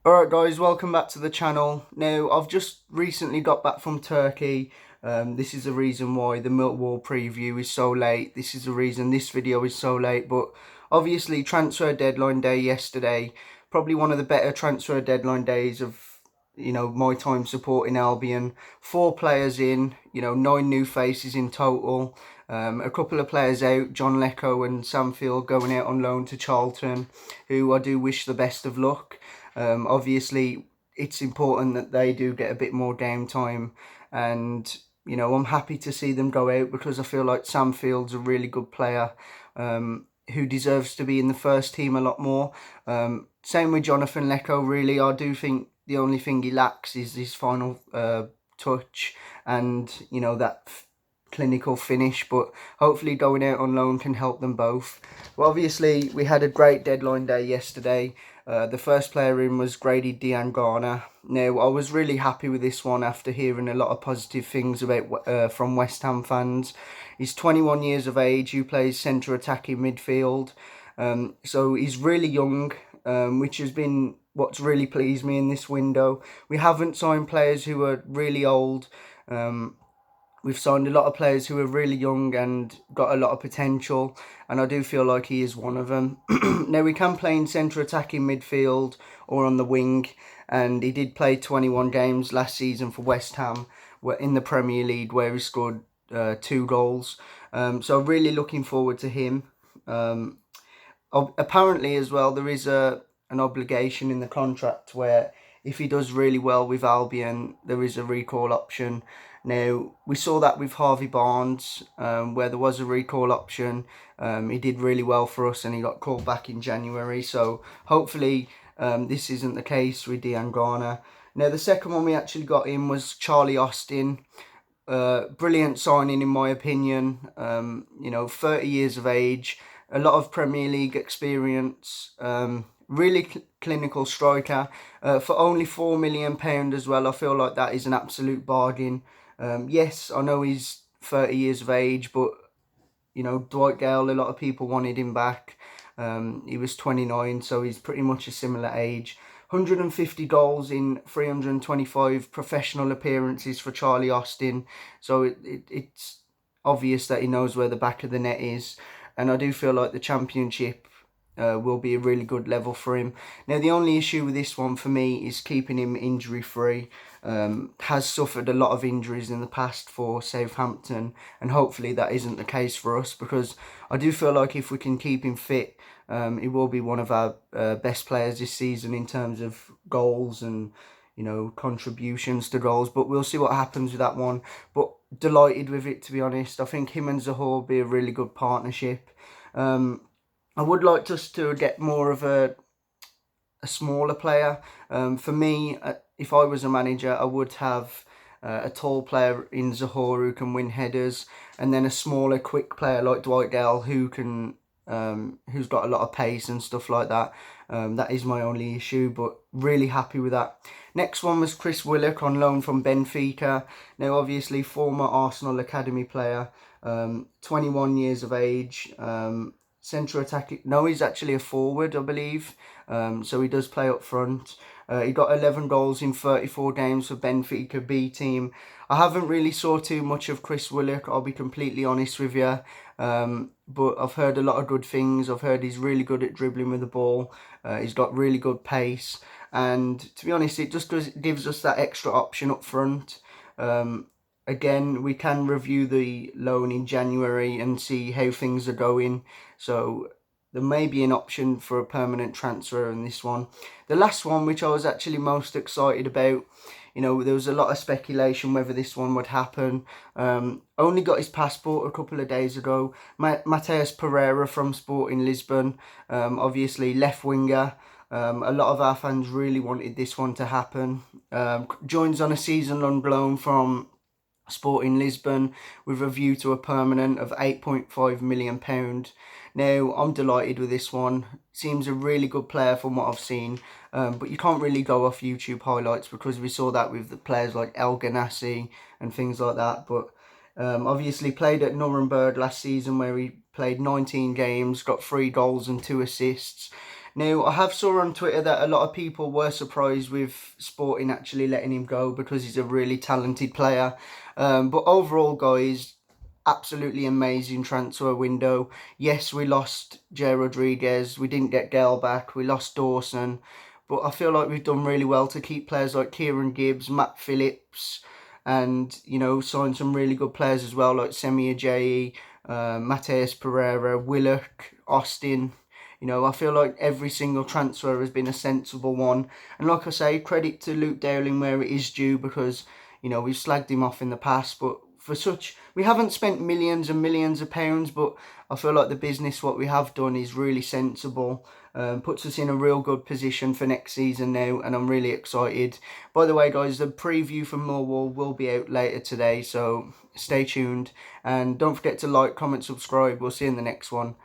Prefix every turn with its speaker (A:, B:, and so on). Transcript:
A: Alright guys, welcome back to the channel. Now, I've just recently got back from Turkey. This is the reason why the Millwall preview is so late. This is the reason this video is so late. But obviously, transfer deadline day yesterday. Probably one of the better transfer deadline days of, my time supporting Albion. 4 players in, 9 new faces in total. A couple of players out, John Lecco and Samfield going out on loan to Charlton, who I do wish the best of luck. Obviously, it's important that they do get a bit more game time, and I'm happy to see them go out because I feel like Sam Field's a really good player who deserves to be in the first team a lot more. Same with Jonathan Lecco, really. I do think the only thing he lacks is his final touch and, that clinical finish, but hopefully going out on loan can help them both. Well, obviously, we had a great deadline day yesterday. The first player in was Grady Diangana. Now, I was really happy with this one after hearing a lot of positive things about from West Ham fans. He's 21 years of age, who plays centre attacking midfield. So he's really young, which has been what's really pleased me in this window. We haven't signed players who are really old. We've signed a lot of players who are really young and got a lot of potential, and I do feel like he is one of them. Now, we can play in centre attacking midfield or on the wing, and he did play 21 games last season for West Ham in the Premier League, where he scored 2 goals. So really looking forward to him. Apparently as well, there is an obligation in the contract where if he does really well with Albion, there is a recall option. Now, we saw that with Harvey Barnes, where there was a recall option. He did really well for us and he got called back in January. So hopefully this isn't the case with Diangana. Now, the second one we actually got in was Charlie Austin. Brilliant signing in my opinion. 30 years of age, a lot of Premier League experience, really clinical striker. For only £4 million as well, I feel like that is an absolute bargain. Yes, I know he's 30 years of age, but Dwight Gale, a lot of people wanted him back. He was 29, so he's pretty much a similar age. 150 goals in 325 professional appearances for Charlie Austin. So it's obvious that he knows where the back of the net is. And I do feel like the Championship will be a really good level for him. Now, the only issue with this one for me is keeping him injury-free. Has suffered a lot of injuries in the past for Southampton, and hopefully that isn't the case for us, because I do feel like if we can keep him fit, he will be one of our best players this season in terms of goals and contributions to goals. But we'll see what happens with that one. But delighted with it, to be honest. I think him and Zaha will be a really good partnership. I would like us to get more of a smaller player. For me, if I was a manager, I would have a tall player in Zaha who can win headers, and then a smaller, quick player like Dwight Gale who can, who's got a lot of pace and stuff like that. That is my only issue, but really happy with that. Next one was Chris Willock on loan from Benfica. Now, obviously, former Arsenal academy player, 21 years of age. Centre attacking. No, he's actually a forward, I believe. So he does play up front. He got 11 goals in 34 games for Benfica B team. I haven't really saw too much of Chris Willock, I'll be completely honest with you. But I've heard a lot of good things. I've heard he's really good at dribbling with the ball. He's got really good pace. And to be honest, it just gives us that extra option up front. Again, we can review the loan in January and see how things are going. So there may be an option for a permanent transfer in this one. The last one, which I was actually most excited about, there was a lot of speculation whether this one would happen. Only got his passport a couple of days ago. Mateus Pereira from Sporting Lisbon, obviously left winger. A lot of our fans really wanted this one to happen. Joins on a season-long loan from Sporting Lisbon with a view to a permanent of £8.5 million. Now, I'm delighted with this one. Seems a really good player from what I've seen, but you can't really go off YouTube highlights because we saw that with the players like El Ganassi and things like that. But obviously played at Nuremberg last season where he played 19 games, got 3 goals and 2 assists. Now, I have saw on Twitter that a lot of people were surprised with Sporting actually letting him go because he's a really talented player. But overall, guys, absolutely amazing transfer window. Yes, we lost Jay Rodriguez. We didn't get Gale back. We lost Dawson. But I feel like we've done really well to keep players like Kieran Gibbs, Matt Phillips, and, you know, sign some really good players as well, like Semi Ajayi, Mateus Pereira, Willock, Austin. You know, I feel like every single transfer has been a sensible one. And like I say, credit to Luke Dowling where it is due, because, you know, we've slagged him off in the past, but for such, we haven't spent millions and millions of pounds, but I feel like the business, what we have done is really sensible. Puts us in a real good position for next season now, and I'm really excited. By the way, guys, the preview for Millwall will be out later today, so stay tuned. And don't forget to like, comment, subscribe. We'll see you in the next one.